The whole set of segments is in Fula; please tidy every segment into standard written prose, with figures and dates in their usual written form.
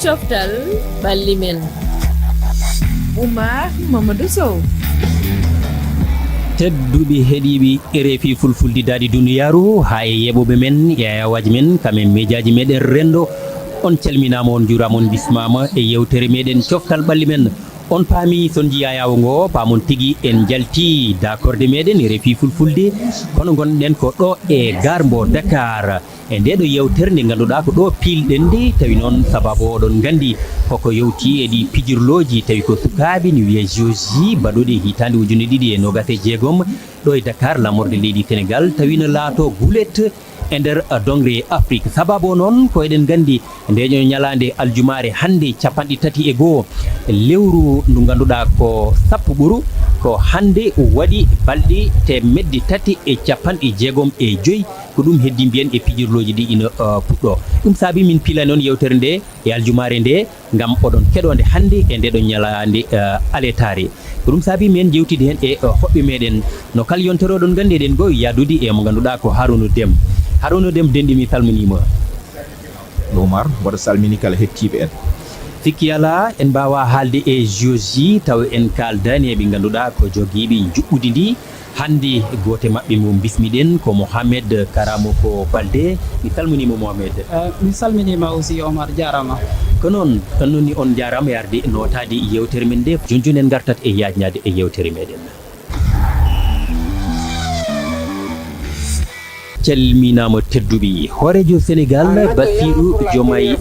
coftal ɓalli men. Oumar Mamadou Sow. tedduɓe heeɗiɓe RFI fulfulde daadi duniyaaru ha e yeɓoɓe men e ayawaji men kamen miijaji meɗen rendo on calminama on juurama on bismama e yewtere meɗen coftal ɓalli men. on paami son jiya yawo ngo paamon tigui en jalti dakorde meɗen RFI fulfulde kono gonɗen ko ɗo e gare mbo Dakar e ndeɗo yewtere nde ganduɗa ko ɗo pilɗen nde tawi noon sababu oɗon gandi koko yewti e ɗi pijirloji tawi ko sukaɓe ni wiye joji baɗoɗe hitande 2026 ɗo e Dakar lamorde leydi Sénégal tawi no laato gulet e nder dongre Afrique. sababu noon ko eɗen gandi ndeƴo ñalande aljumare hande 31 lewru ndu ganduɗa ko sappo ɓuru ko hande waɗi balɗe 365 ko ɗum heddi mbiyen e pijirloji ɗi ina puɗɗo. ɗum saabi min pila noon yewtere nde e aljumare nde gam oɗon keɗode hande e ndeɗon ñalande aletare. ko ɗum saabi min jewtide hen e hoɓɓe meɗen no kala yontere oɗon gandi eɗen go yadude e mo ganduɗa ko Harouna Déme. Harouna Déme denɗi mi salminima. Oumar mboɗo salmini kala hettiɓe en. sikki ala en mbawa haalde e joji taw en kaldani eɓe ganduɗa ko joguiɓe juɓɓudi ndi hande gote mabɓe mo bismiɗen ko Mohamed Karamoko Balde. mi salminima Mohamed. mi salminima aussi Omar jarama. ko noon nonni on jarama yarde notade yewtere men nde jonjoni en gartat e yajnade e yewtere meɗen. calminama tedduɓe horejo Sénégal Bassirou Diomaye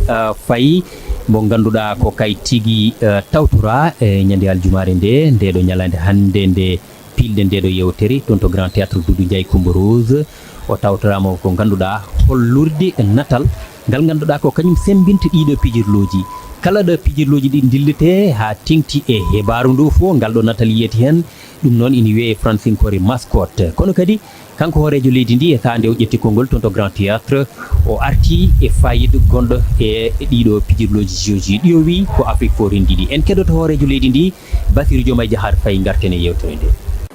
Faye mo ganduɗa ko kay tigui tawtora e ñande aljumare nde ndeɗo ñalande hande nde pilde ndeɗo yewtere toon to Grand Théâtre Doudou Ndiaye Coumba Rose o tawtorama ko ganduɗa hollurde natal ngal ganduɗa ko kañum sembinta ɗiɗo pijirloji. kala ɗo pijirloji ɗi dillete ha tengti e hebaru ndu fo ngal ɗo natal yiyete hen ɗum noon ina wiye francinkore mascotte. kono kadi kanko horejo leydi ndi e sande o ƴetti konngol toon to Grand Théâtre o arti e fayida gonɗo e ɗiɗo pijirloji joji ɗi o wi ko Afrique fo rendiɗi. en keɗoto horejo leydi ndi Bassirou Diomaye Diakhar Faye garten e yewtere nde.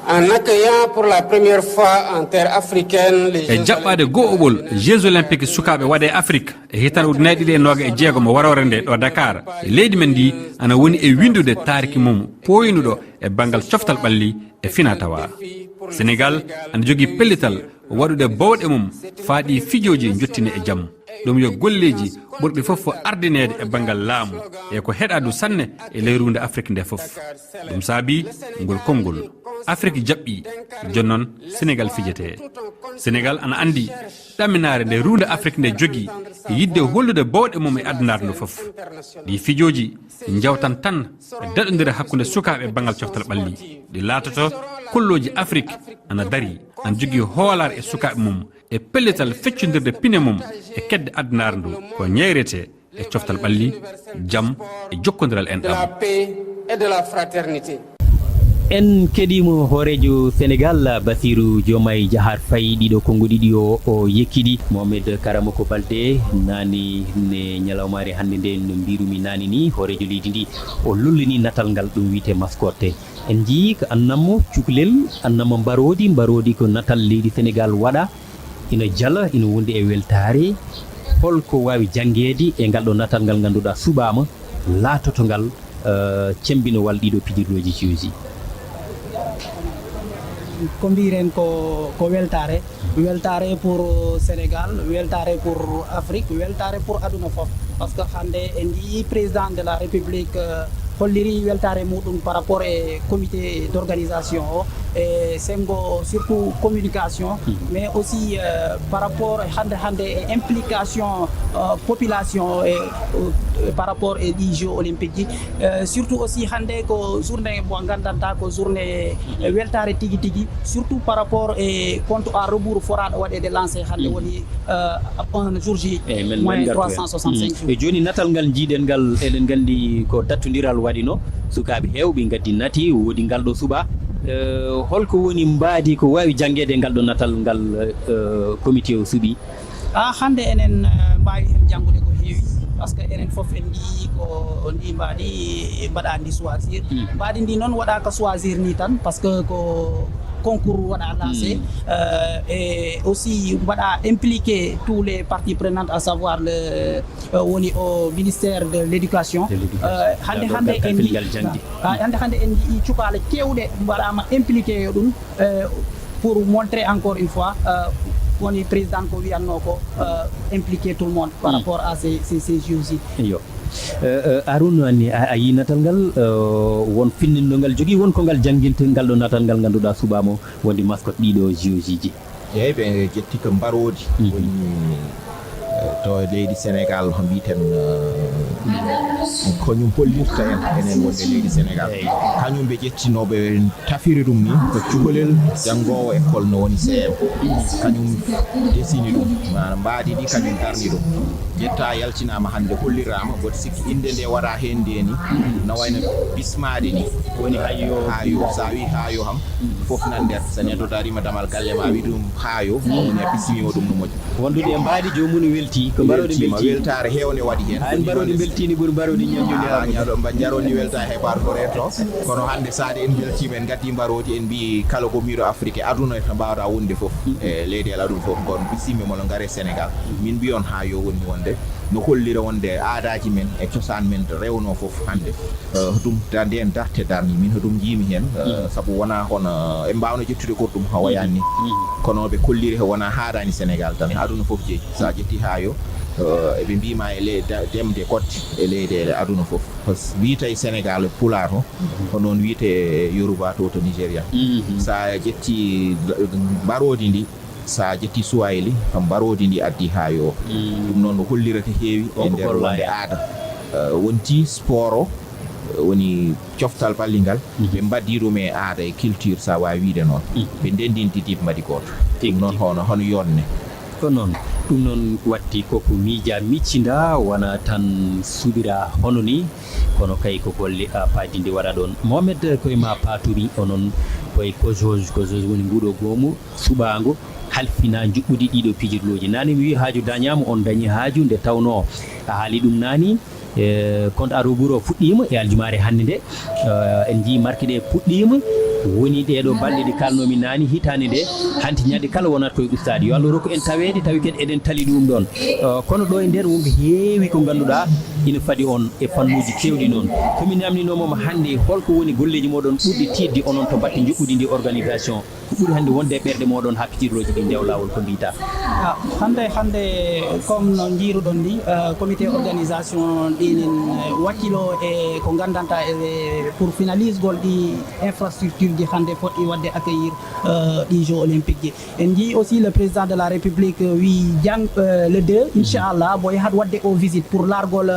En accueillant pour la première fois en terre africaine les e jaɓɓade go'oɓol Jeux olympiques sukaɓe waɗe Afrique e hitande ujunnaje ɗiɗi e noga e jeegom mo warore nde ɗo Dakar. leydi men ndi ana woni e windude tariki mum poynuɗo e banggal coftal ɓalli e fina tawa. Sénégal ana jogui pellital waɗude bawɗe mum faaɗi fijoji jottine e jaam. ɗum yo golleji ɓurɓe fof fo ardinede e banggal laamu e ko heɗadu sanne e leyrunde Afrique nde fof. ɗum saabi ngol konngol Afrique jaɓɓi jonnon Sénégal fijete. Sénégal ana andi ɗaminare nde runde Afrique nde jogui e yidde hollude bawɗe mum e addunaru ndu fof. ɗi fijoji jawtan tan e daɗodira hakkude sukaɓe e banggal coftal ɓalli ɗi laatoto kolloji Afrique ana dari ana jogui hoolare e sukaɓe mum e pellital feccodirde pine mum e kedde addunaru ndu ko ñeyrete e coftal ɓalli jaam e jokkodiral en ɗam. en keɗimo horejo Sénégal Bassirou Diomaye Diakhar Faye ɗiɗo konngol ɗiɗi o yekkiɗi. Mohamed Karamoko Balde nani ne ñalawmare hande nde no mbirumi nani ni horejo leydi ndi o lullini natal ngal ɗum wiyete mascotte. en jii ko annammo cukalel annammo mbarodi ko natal leydi Sénégal waɗa ina jala ina wondi e weltare holko wawi jangguede e ngal ɗo natal ngal ganduɗa suɓama laatoto ngal cembinowal ɗiɗo pijirloji joji. ko mbiren ko weltare pour Sénégal, weltare pour Afrique, weltare pour aduna fof. Parce que hande en di président de la République holliri weltare muɗum par rapport e comité d'organisation et semgo surtout communication mais aussi par rapport hande e implication population et par rapport e ɗi Jeux olympiques surtout aussi hande ko journée mo gandanta ko journée weltare tigui surtout par rapport e compte à rebours foraɗo waɗede lancé hande woni un jour J moins 365 jours. e joni natal ngal jiiɗen ngal eɗen gandi ko dattodiral waɗino sukaɓe hewɓe gaddi nati woodi ngal ɗo suuɓa holko woni mbaadi ko wawi jangguede ngal ɗo natal ngal comité o suuɓi. hande enen mbawi hen janggude ko heewi par ce que enen foof en ndi ko ndi mbaɗi ndi choisir mbaɗi ndi noon waɗaka choisir ni tan par ce que ko concours waɗa lancé et aussi waɗa impliqué tous les parties prenantes, à savoir le au ministère de l'éducation. Hande en di cukaale kewɗe mbaɗama impliqué ɗum pour montrer encore une fois woni président ko wiyanno ko impliquer tout le monde par rapport à ces JOJ. Yo Aroune anni a yi natal ngal won finnindo ngal jogui won ko ngal janguinte ngal ɗo natal ngal ganduɗa subamo wondi mascotte ɗiɗo JOJ ji. eyyi ɓe jetti ko mbarodi woni to leydi Sénégal ho mbiten kañum pollirta enen wonde leydi Sénégal kañum ɓe ƴettinoɓe tafiri ɗum ni ko cukalel janngowo école no woni CM kañum desini ɗum mana mbaadi ɗi kañum darni ɗum ƴetta yaltinama hande hollirama boto sikki inde nde waɗa hen nde ni no wayno bismade ni woni haayo sa wi haayo ham fof nan nder so neɗɗo darima damal galle ma wi ɗum haayo woni a bismimo ɗum no moƴƴi wondude e mbaadi jomum welti ko mbarode belti weltare hewne waɗi hen an mbarode beltini ɓuri mbarode ñañude jaroni welta heɓar ko reto kono hande sade en beltima en gaddi mbarodi en mbi kala ko miro Afrique aduna to mbawɗa wonde foof e leydel aduna foof gon bisimimo no gaare Sénégal min mbiyon ha yo woni wonde no hollira wonde aadaji men e cosaan men rewno foof hande hoɗum nden darte darni min hoɗum jiimi hen saabu wona hono e mbawno ƴettude goɗɗum ha wayani kono ɓe kolliri wona haadani Sénégal tan aduna foof jeeyi sa ƴetti ha yo eɓe mbima e demde kotte e leyɗele aduna foof wiita e Sénégal pulaar o ko noon wiite Yoruba to Nigéria sa ƴetti mbarodi ndi sa ƴetti Swahili kam mbarodi ndi addi ha yo ɗum noon no hollirata heewi e nder wonde aada wonti sport o woni coftal ballingal ɓe mbaddi ɗum e aada e culture sa wawi wiide noon ɓe ndendinti dib mbaɗi goto ɗum noon hono yonne ko noon ɗum noon watti koko miija miccinda wona tan suɓira hono ni kono kay ko golle paadinde waɗa ɗon Mohamed koye ma paturi onon koye kojoj woni nguɗo goomu suɓago halfina juɓɓudi ɗiɗo pijirloji nani mi wi haaju dañama on dañi haaju nde tawno a haali ɗum nani compte à rebours o fuɗɗima e aljumare hannde nde en jii marque ɗe puɗɗima woni ɗeɗo balɗe ɗi kalnomi nani hitande nde hanti ñande kala wonata koye ustade yo Allah rokku en tawede tawi kadi eɗen tali ɗum ɗon kono ɗo e nder wonko heewi ko ganduɗa ina faadi on e fannuji kewɗi noon komi namdinomoma hannde holko woni golleji moɗon ɓurɗi tidde onon to batte juɓɓudi ndi organisation ko ɓuri hannde wonde e ɓerɗe moɗon ha pitirloji ɗi ndew lawol ko mbita hande comme no jiiruɗon ni comité organisation ɗinin wakkilo e ko gandanta pour finalise gol ɗi infrastructure ji hande poɗɗi wadde accueillir ɗi jeux olympique ji en jii aussi le président de la république wi jang le 2 inchallah boy had wadde o visite pour largol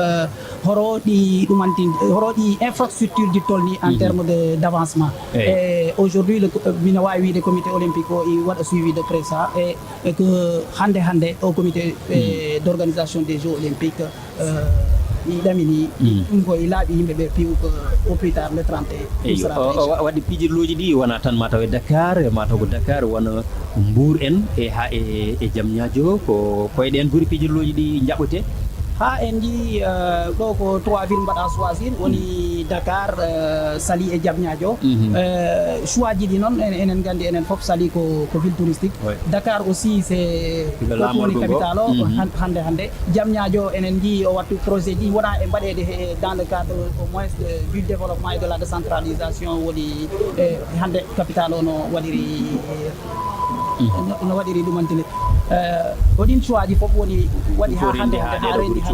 horo ɗi ɗumantinde horo ɗi infrastructure ji tolni en terme d'avancement et aujourd'hui mina wawi wiide comité olympique o i waɗa suivi de près ça et que hande au comité d'organisation des jeux olympiques ɗamini ɗum koye laaɓi yimɓeɓe piw ko au plus tard le 31 wadde pijirloji ɗi wona tan mataw e Dakar mataw ko Dakar wona Mbour en e ha e Diamniadio ko koyeɗen ɓuuri pijirloji ɗi jaɓote ha en jii ɗo ko 3 ville mbaɗa choisir woni Dakar Saly e Diamniadio choix ji ɗi noon enen gandi enen foof Saly ko ville touristique Dakar aussi c'est ko woni capital o hande Diamniadio enen jii o wattu projet ji wona e mbaɗede dans le cadre au moins du développement et de la décentralisation woni hande capital o no waɗiri ɗumantini oɗin choix ji fof woni waɗi ha hande ha rendi ha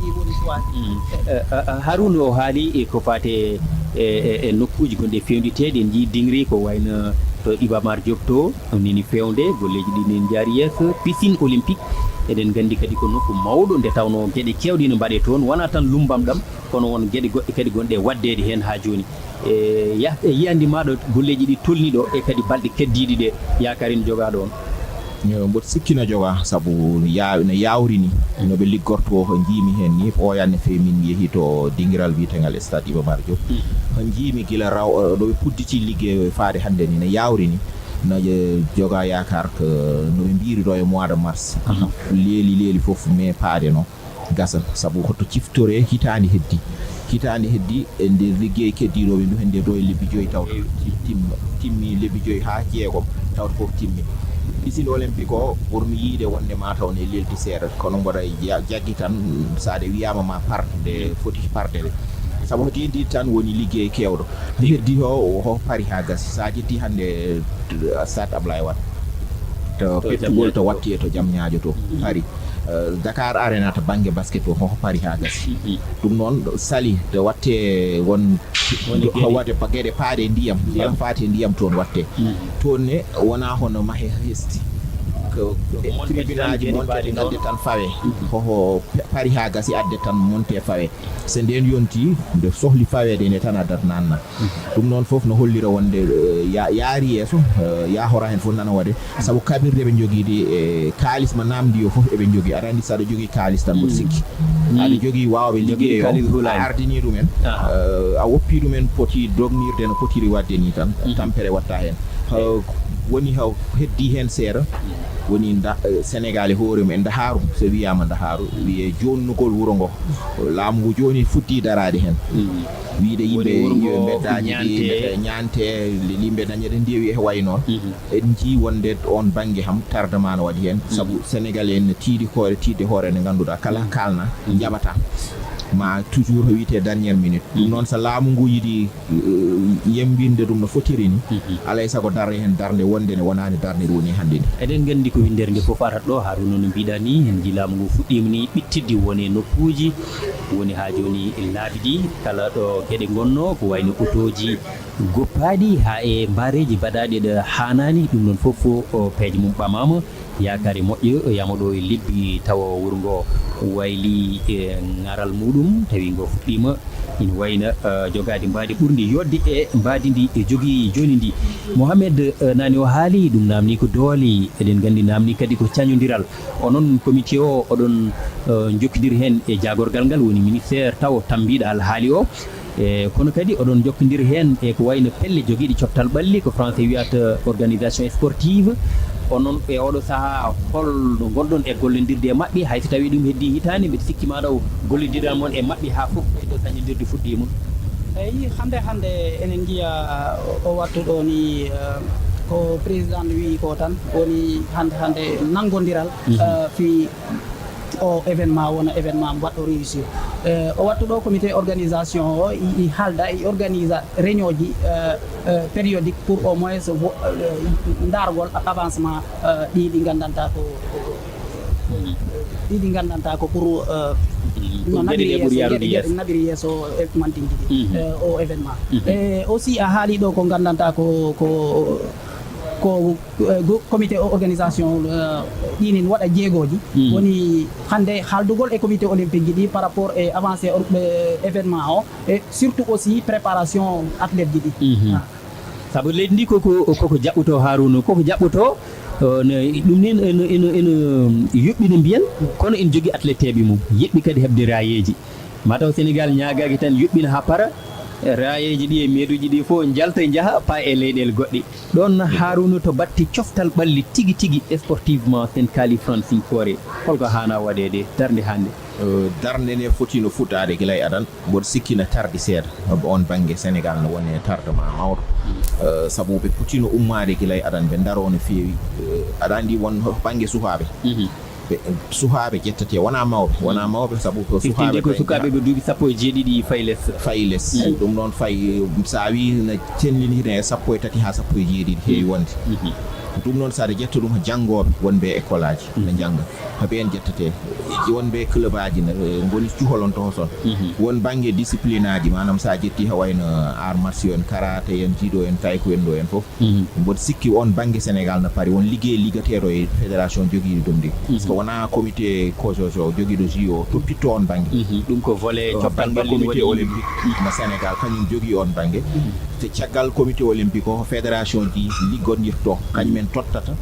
ɗi woni choix Haroune o haali ko fate e nokkuji gonɗe fewnditeɗe en jii Dingri ko wayno to Iba Mar Diop to nini fewnde golleji ɗi nin jaari yeeso piscine olympique eɗen gandi kadi ko nokku mawɗo nde tawno gueɗe kewɗe no mbaɗe toon wona tan lumbam ɗam kono won gueɗe goɗɗe kadi gonɗe waddede hen ha joni e yiyandi maɗo golleji ɗi tolni ɗo e kadi balɗe keddiɗi ɗe yakarin jogaɗo on mboɗo sikkino joga saabu no yawri ni noɓe liggorto ko jiimi hen ni ɓooyanne fewi min yeehi to dingiral wiyetegal stade Iba Mar Diop ko jiimi guila raw ɗoɓe pudditi ligguey faade hannde ni no yawri ni no joga yakar ko noɓe mbiri ɗo e mois de mars leeli foof mais paade noon gasan sabu hoto ciftore hitande heddi e nder liggey keddiɗoɓe ndu hende do e lebbi joyi taw timmi lebbi joyi ha jeegom tawto fof timmi piscine olympique o ɓurmi yiide wonde mataw ne lelti seeɗa kono mboɗa jaggi tan sade wiyama ma parde foti parde de sabu hoto heddi tan woni liggey kewɗo nde heddi o pari ha gasi sa jetti hande stade Ablaye Wade to pettugol to watti e to jam ñaajo to pari Dakar Arena to banggue basket o pari ha gasi ɗum noon sali to watte won wade gueɗe paade ndiyam faate ndiyam toon watte toon ne wona hono mahe hesti ko tribunal ji monte gadde tan fawe hoho pari ha gasi adde tan monte fawe so nden yonti nde sohli fawede ne tan addat nanna ɗum noon fof no hollira wonde yaari yeeso yahora hen fof nana wade saabu kabirde ɓe joguide e kalis ma namdi o fof eɓe jogui aɗa andi saɗa jogui kalis tan mboɗo sikki aɗa jogui wawɓe ligguey o a ardini ɗumen a woppi ɗumen poti dognirde no potiri wadde ni tan tampere watta hen woni haw heddi hen seeɗa woni Sénégal e hoore mum e Daharu so wiyama Daharu wiye jonnugol wuro ngo laamu ngu joni futti darade hen wiide yimɓe beddaji ɗi ñante limɓe dañeɗe ndewi e way noon en jii wonde on banggue ham tardement no waɗi hen saabu Sénégal en tidde hoore nde ganduɗa kala kalna jaɓata ma toujours ko wiyete dernière minute ɗum noon so laamu ngu yiɗi yembinde ɗum no fotiri ni alay sago darde hen darde wonde ne wonani darde nde woni hannde ni eɗen gandi ko windere nde fof arat ɗo Haruna no mbiɗa ni en ji laamu ngu fuɗɗima ni ɓittidde woni nokkuji woni ha joni laabi ɗi kala ɗo gueɗe gonno ko wayno otoji goppaɗi ha e mbareji mbaɗaɗi ɗo hanani ɗum noon fof peeje mum ɓamama yakari moƴƴo yamo ɗo e lebbi tawa wuro ngo wayli e ngaral muɗum tawi ngo fuɗɗima ina wayna jogade mbadi ɓurdi yodde e mbadi ndi e jogui joni ndi Mohamed nani o haali ɗum namni ko doole eɗen gandi namni kadi ko cañodiral onon comité o oɗon jokkodiri hen e jagorgal ngal woni ministére taw tambiɗo alhaali o kono kadi oɗon jokkodiri hen e ko wayno pelle joguiɗi coftal ɓalli ko français wiyata organisation sportive onon e oɗo saaha holno gonɗon e gollodirde e mabɓe hayso tawi ɗum heddi hitande mbiɗa sikki maɗa gollodiral moon e mabɓe ha foof ɗo sañodirde fuɗɗima eyi hande enen jiiya o wattu ɗo ni ko président wi ko tan woni hande nanggodiral fi o événement wona événement mbaɗɗo réussir o wattu ɗo comité organisation o i haalda i organise réunion ji périodique pour au moins dargol avancement ɗi gandanta ko pour no naɓiri yesso mantinde o événement e aussi a haali ɗo ko gandanta ko comité organisation ɗinin waɗa jeegoji woni hande haaldugol e comité olympique ji ɗi par rapport e avancé événement o et surtout aussi préparation athlète ji ɗi saabu leydi ndi koko jaɓɓuto Haruna koko jaɓɓuto ɗum nin eno yoɓɓino mbiyen kono ene jogui athlèteɓe mum yeɓɓi kadi hebde rayeji mataw Sénégal ñagaki tan yoɓɓina ha para rayeji ɗi e meeɗuji ɗi fof jalta jaaha pa e leyɗele goɗɗe ɗon Haruna to batte coftal ɓalli tigui sportivement sen kaali Francine Touré holko hana waɗede darde hande darde nde foti no fuɗɗade guila e adan mboɗo sikkina tardi seeɗa on banggue Sénégal no woni e tardement mawɗo saabu ɓe potino ummade guila e adan ɓe daro no fewi aɗa andi won banggue suhaɓe ƴettate wona mawɓe saabu ko sukaɓe ɓe duuɓi sappo e jeeɗiɗi fay less ɗum noon fay sa wi no tenlinirne e sappo e tati ha sappo e jeeɗiɗi heewi wonde ɗum noon saɗa ƴetta ɗum janggoɓe wonɓe école aji ne jangga hoɓe en ƴettate wonɓe club aji ne goni cuholon toho son won banggue discipline aji manam sa ƴetti ha wayno art martiaux en karaté en judo en taekwondo en ɗo en foof mboɗo sikki on banggue Sénégal no paari won ligguey liggateɗo e fédération joguiɗo ɗum ndi par ce que wona comité cojojo joguiɗo JO toppitto on banggue ɗum ko volet coftal ɓalli comité olympique mo Sénégal kañum jogui on banggue te caggal comité olympique o fédération ji liggodirto kañumen tottata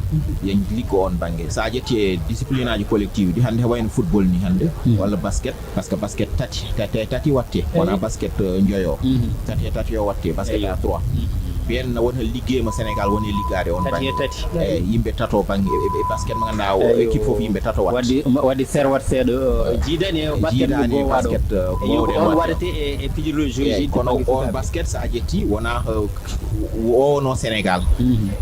yen liggo on banggue sa ƴetti e discipline aji collective ɗi hande wayno football ni hande walla basket par ce que basket tati watte wona basket joyo tati o watte basket à 3 ben won liggéeyma Sénégal woni liggade on tati tati yimbe tato bangi e basket ma ganda o équipe fof yimbe tato wat wadi serwat seedo jiidani e basket go wado on wadate e fijirde jeu kono on basket sa jetti wona o no Sénégal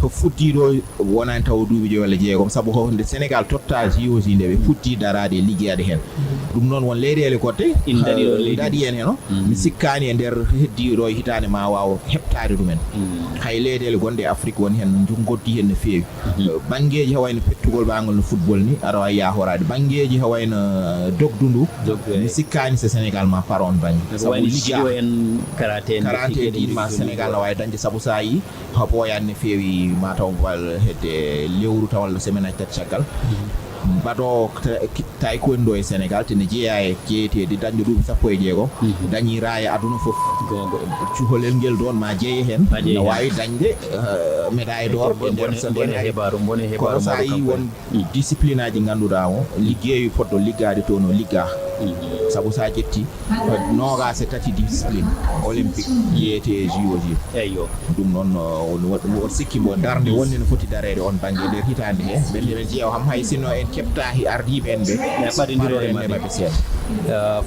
ko futtido wona taw duubi jo wala jeegom sabu honde Sénégal total JOJ nde be futti darade liggéade hen dum non won leedele kotte dadi en no mi sikkani e der heddido hitane ma waaw heptade dumen hay leedele gonde Afrique won hen jungodi hen no feewi bangeji hawayno pettugol bangol no football ni ara way ya horade bangeji hawayno dogdundu mi sikkani se Sénégal ma paron bangi sabu liggéado en karate di ma Sénégal no way dañde sabu sayi haboyan no feewi ma taw wal hedde lewru tawal semaine tat chagal bado taekwondo e Sénégal te ne jeeya e jeete di dañde duubi sappo e jeego dañi raaya aduna fof cuholel ngel don ma jeeye hen no wawi dañde médaille d'or e nder bone hebaru ko sayi won discipline aji ganduda o liggeeyu poddo liggade to no ligga sabu sa jetti noga se tati discipline olympique yete JOJ eyo dum non o sikki mo darde wonde no foti darede on bangi der hitande he ben jeew ham hay sino en kepta hi ardibe en be badindirore mabbe sen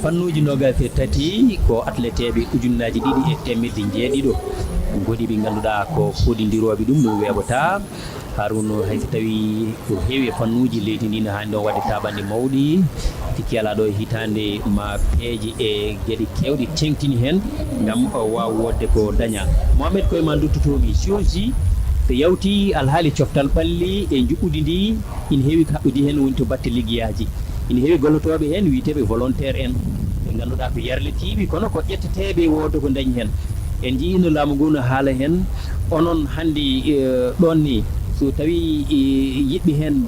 fannuji noga fe tati ko atleteɓe ujunnaji ɗiɗi e temedde jeeɗiɗo godi ɓe ganduɗa ko kodindiroɓe ɗum no weɓata Haruno hay tawi ko heewi e fannuji leydi ndi no hande on wadde tabande mawɗi tikki ala ɗo hitande ma peeje e gueɗe kewɗe tengtini hen ngam wawa wodde ko daña Mohamed koye ma duttotomi JOJ so yawti alhaali coftal ɓalli e juɓɓudi ndi ina heewi kaɓɓudi hen woni to batte liggueyaji ina heewi gollotoɓe hen wiiteɓe volontaire en ɓe ganduɗa ko yarlitiɓe kono ko ƴetteteɓe wodde ko dañi hen en jii no laamu ngu no haala hen onon hande ɗon ni so tawi yiɗɓe hen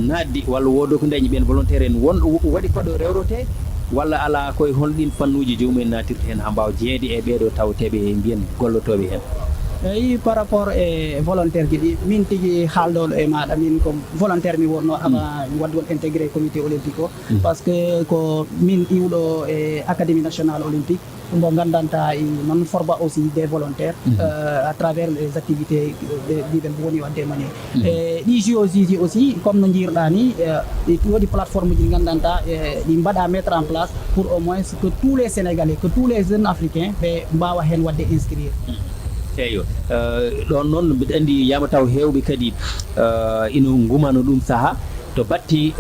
nadde walla wodo ko dañi ɓen volontaire en won waɗi koɗo rewrote walla ala koye holɗin fannuji jomumen natirta hen ha mbawa jeede e ɓeɗo tawteɓe mbiyen gollotoɓe hen eyi par rapport e volontaire ji ɗi min tigui haaldoɗo e maɗa min ko volontaire mi wonno avant wadde won intégré comité olympique o par ce que ko min iwɗo e académie nationale olympique mo gandanta non forba aussi des volontaires à travers les activités ɗiɓe woni wadde mené e ɗi JOJ aussi comme no jirɗa ni woodi plateforme ji gandanta ɗi mbaɗa mettre en place pour au moins que tous les Sénégalais que tous les jeunes africains ɓe mbawa hen wadde inscrire eyo ɗon noon mbiɗa andi yama taw hewɓe kadi ina gumano ɗum saaha to batti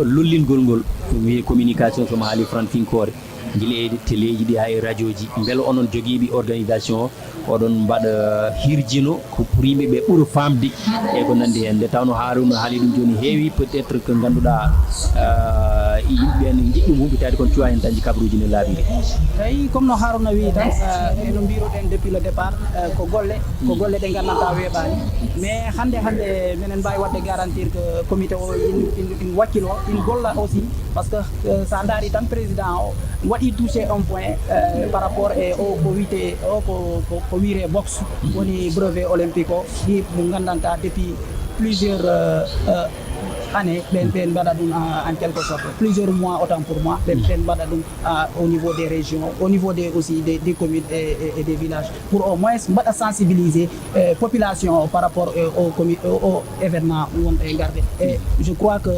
lollingol ngol wiye communication somo haali franfinkore guila e téléji ɗi ha e radio ji beele onon joguiɓe organisation oɗon mbaɗa hirjino ko pour yimɓeɓe ɓuura famde e ko nandi hen nde tawno Harouna haali ɗum joni heewi peut être que ganduɗa yimɓe ne jiɗɗum humpitade kono cuwa hen dañde kabaruji ne laaɓiri eyi comme no Harouna wi tan eno mbiruɗen depuis le départ ko golle ɗe gandanta weeɓani mais hande minen mbawi wadde garantir que comité o in wakkilo in golla aussi par ce que sa daari tan président o waɗi touché un point par rapport e o ko wiyete o ko wiire box woni brevet olympique o ɗi mo gandanta depuis plusieurs années ɓen mbaɗa ɗum en quelque sorte plusieurs mois autant pour moi ɓen mbaɗa ɗum au niveau des régions au niveau des aussi des communes et des villages pour au moins mbaɗa sensibiliser population par rapport au événement wonɗo e garde et je crois que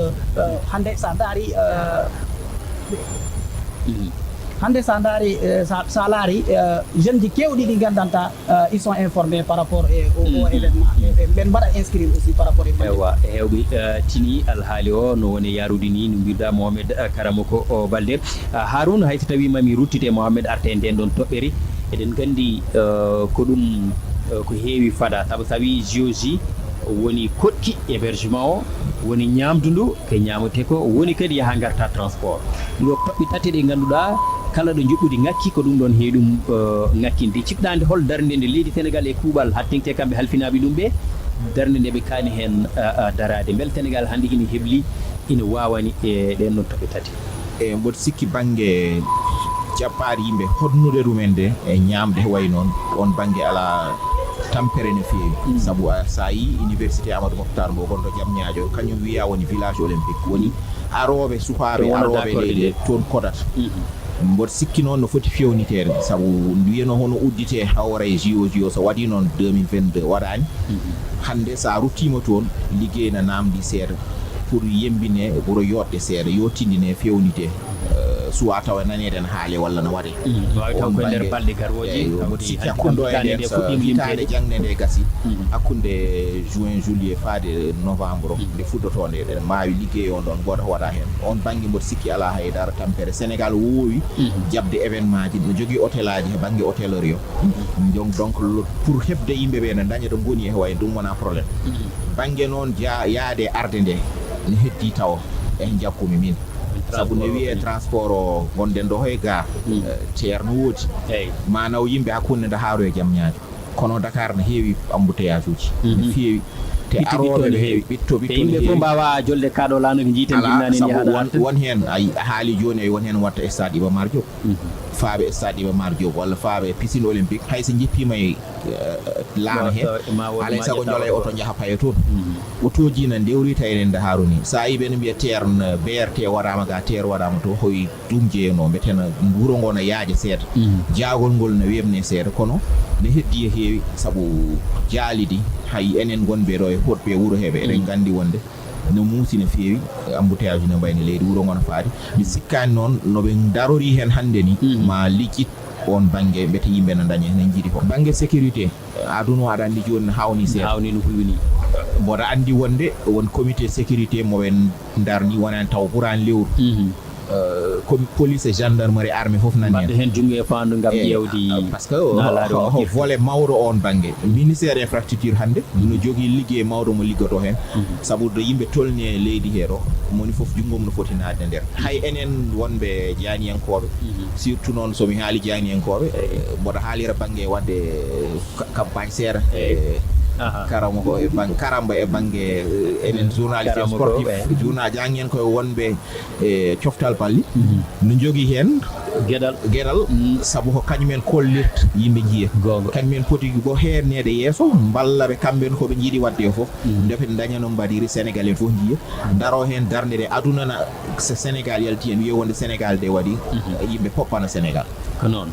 hande sa daari hande sa daari sa laari jeune ji kewɗi ɗi gandanta ils sont informés par rapport au événement ɓen mbaɗa inscrire aussi par rapport ewa hewɓe tini alhaali o no woni yarude ni no mbirɗa Mohamed Karamoko o Balde Harouna hay so tawi mami ruttite Mohamed arte e nden ɗon toɓɓere eɗen gandi ko ɗum ko heewi fada saabu sa wi JOJ woni koɗki hébergement o woni ñamdu ndu ko ñamate ko woni kadi yaha garta transport ɗo toɓɓe tati ɗe ganduɗa kala ɗo juɓɓudi ngakki ko ɗum ɗon heewi ɗum ngakkinde cikɗande hol darde nde leydi Sénégal e kuuɓal hattingte kamɓe halfinaɓe ɗum ɓe darde nde ɓe kaani hen darade beele Sénégal hannde ina hebli ina wawani e ɗen noon toɓɓe tati e mboɗo sikki banggue jaɓɓade yimɓe hodnude ɗumen nde e ñamde way noon on banggue ala tampere no feewi saabu sa yi université Amadou Mokhtar Mbow gonɗo Diamniadio kañum wiya woni village olympique woni aroɓe sukaɓe aroɓe leydi toon kodata mboɗo sikki noon no foti fewniteede sabu wiyeno hono uddite hawra e JO so waɗi noon 2022 waɗaani hannde so a ruttima toon liggey no naamdi seeɗa pour yembine ɓuro yoɗɗe seeɗa yottindine fewnite suwa tawa naneede no haale walla no waɗe wawi taw koye nder balɗe garwoji mboɗo sikki hakkunde o e nden so hitaande jangde nde gasi hakkunde juin juillet faade novembre nde fuɗɗotode eɗen maawi liggey on ɗon goto waɗa heen on baŋnge mboɗo sikki ala haydara tampere Sénégal woowi jabde événement ji no jogii hôtel aji he baŋnge hôtellerie o donc pour heɓde yimɓe ɓe no daña ɗo ngoni e way ɗum wona probléme baŋnge noon yaade arde nde ne heddi taw e jakkumi min sabu ne wiye transport o gonɗen ɗo hoye gare ceerno woodi manaw yimɓe hakkunde nde haaro e jam ñaajo kono Dakar ne heewi embouteillage uji ne feewi te aroɓe ne heewi ɓitto yimɓe fof mbawa jolde kaɗo laano ko jiiten jinnani sabu won heen a haali joni won heen watta stade Iba Mar Diop faaɓe stade Iba Mar Diop walla faaɓe piscine olympique hayso jippima e laana he alay sago jola e oto jaaha paye toon otoji no ndewrita enen nde haaru ni sa yi ɓene mbiya terne BRT waɗama ga terre waɗama to hoye ɗum jeeyano mbetena wuro ngo no yaaja seeɗa jaagol ngol no webne seeɗa kono ne heddi e heewi sabu jaalidi hay enen gonɓe ɗo e hoɗɓe wuro heɓe eɗen gandi wonde no muusi no feewi embouteillage no mbayno leydi wuro ngo no faadi mi sikkani noon noɓe darori hen hannde ni ma liƴƴit on baŋnge mbete yimɓe no daña hen jiiɗi fof baŋnge sécurité aduna aɗa anndi joni no hawni seeɗa hawni no hulwini mboɗa anndi wonde won comité sécurité moɓe darni wonani taw ɓurani lewru comme police et gendarmerie armée fof nani hen jungo e fandu ngam ƴewdi par ce que volet mawɗo on baŋnge ministére infrastructure hannde no jogii liggey mawɗo mo liggoto heen sabu do yimɓe tolni e leydi heeɗo moni fof junngom no foti naatde nder hay enen wonɓe janiyankoɓe surtout noon somi haali janiyankoɓe mboɗo haalira baŋnge wadde campagne seeɗa karamo ko e bang karamba e bange enen journaliste sportif journal jangien koye wonɓe e coftal balli no jogii hen gueɗal sabu ko kañumen kollirta yimɓe jiiya kañumen poti bo hernede yeeso ballaɓe kamɓen koɓe jiiɗi wadde fof ndefe dañano mbaɗiri Sénégal en fof jiiya daro hen darde de aduna na so Sénégal yalti en wiye wonde Sénégal de waɗi yimɓe poppana Sénégal ko noon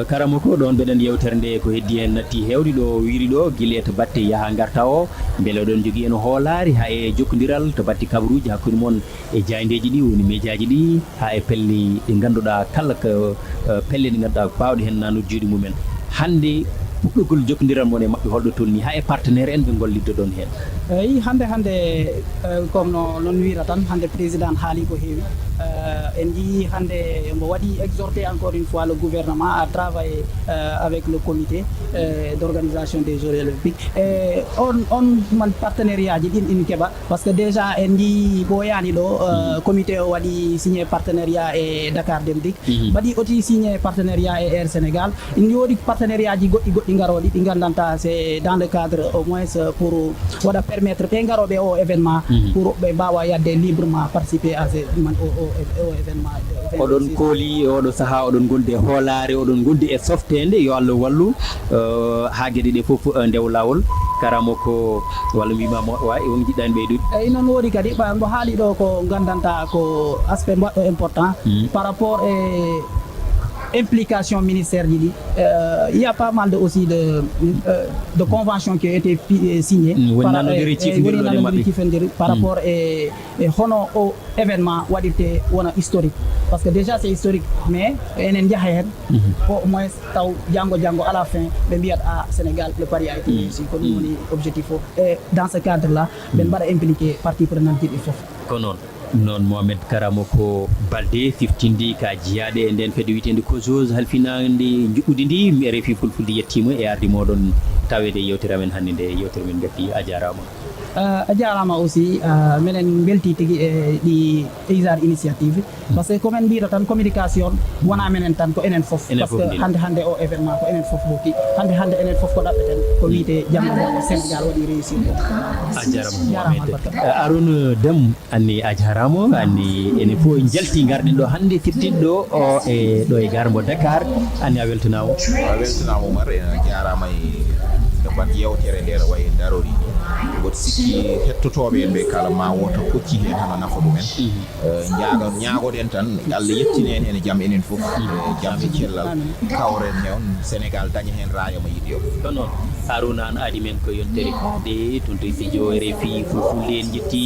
karamo ko ɗon mbeɗen yewtere nde ko heddi hen natti hewde ɗo wiri ɗo guila to batte yaaha garta o beele oɗon jogui en hoolari ha e jokkodiral to batte kabaruji hakkude moon e jayndeji ɗi woni médiaji ɗi ha e pelle ɗi ganduɗa kala ko pelle ɗi ganduɗa bawɗe hen nanude juuɗe mumen hande puɗɗogol jokkodiral mon e mabɓe holɗo tolni ha e partenaire en ɓe gollidde ɗon hen eyi hande comme non wira tan hande président haali ko heewi en jii hande mbo waɗi exhorté encore une fois le gouvernement à travailler avec le comité d'organisation des Jeux olympiques et on man partenariat ji ɗin ina keɓa par ce que déjà en jii ɓoyani ɗo comité o waɗi signé partenariat e Dakar Dem Dikk waɗi aussi signé partenariat e Air Sénégal ina woodi partenariat ji goɗɗi garoɗi ɗi gandanta c'est dans le cadre au moins pour waɗa permettre ɓe garoɓe o événement pour ɓe mbawa yadde librement participer à ce o événement oɗon kooli oɗo saaha oɗon gondi e hoolare oɗon gondi e softede yo Allah wallu ha gueɗe ɗe foof ndew lawol karamo ko walla mbimama wa on jiɗɗani ɓeydude eyyi noon woodi kadi mbo haali ɗo ko gandanta ko aspect mbaɗɗo important par rapport e implication ministère ji ɗi il y a pas mal de aussi de conventions qui ont été signées par rapport e hono o événement waɗirte wona historique par ce que déjà c'est historique mais enen jaaha hen au moins taw janggo à la fin ɓe mbiyat Sénégal le pari a été réussi ko ɗum woni objectif o et dans ce cadre là ɓe mbaɗa impliqué partie prenante ji ɗi foof ko noon noon Mohamed Karamo ko balde fiftindi ka jiyaɗe e nden fedde witende Cojos halfinande juɓɓudi ndi mi RFI fulfulde yettima e ardi moɗon tawede yewtere amen hannde nde yewtere men gatti a jarama a jarama aussi minen belti tigui e ɗi ISAR initiative par ce que komin mbino tan communication wona minen tan ko enen foof par ce que hande o événement ko enen foof hokki hande enen foof ko ɗaɓɓeten ko wiite jamma Sénégal waɗi réussir a jarama Mohamed Arouna Deme anni a jarama anni enen fof jalti garɗen ɗo hande firtiɗo o e ɗo e gare mo Dakar anni a weltanama Oumar a jarama e bat yewtere nde no wayi darori goto sikki hettotoɓe en ɓe kala ma woto hocci hen hono nafa ɗumen ñaagoɗen tan Allah yettinen hen jaam enen fof jaam e cellal kawren hen Sénégal daña hen raaya mo yiɗi o ɗon noon Harouna an aadi men ko yontere de toon to studio RFI fulfulde en jetti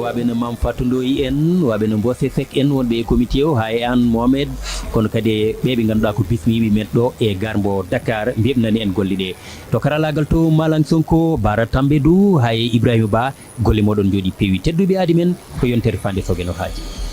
waɓe no Mam Fatou Ndoye en waɓe no Bosse Seck en wonɓe e comité o ha e an Mohamed kono kadi ɓeɓe ganduɗa ko bismiɓe men ɗo e garmbo Dakar mbiyebnani en golle ɗe to karallagal to Malang Sonko Bara Tambédou ha e Ibrahima Ba golle moɗon jooɗi peewi tedduɓe aadi men ko yontere Fande Sogeno haaji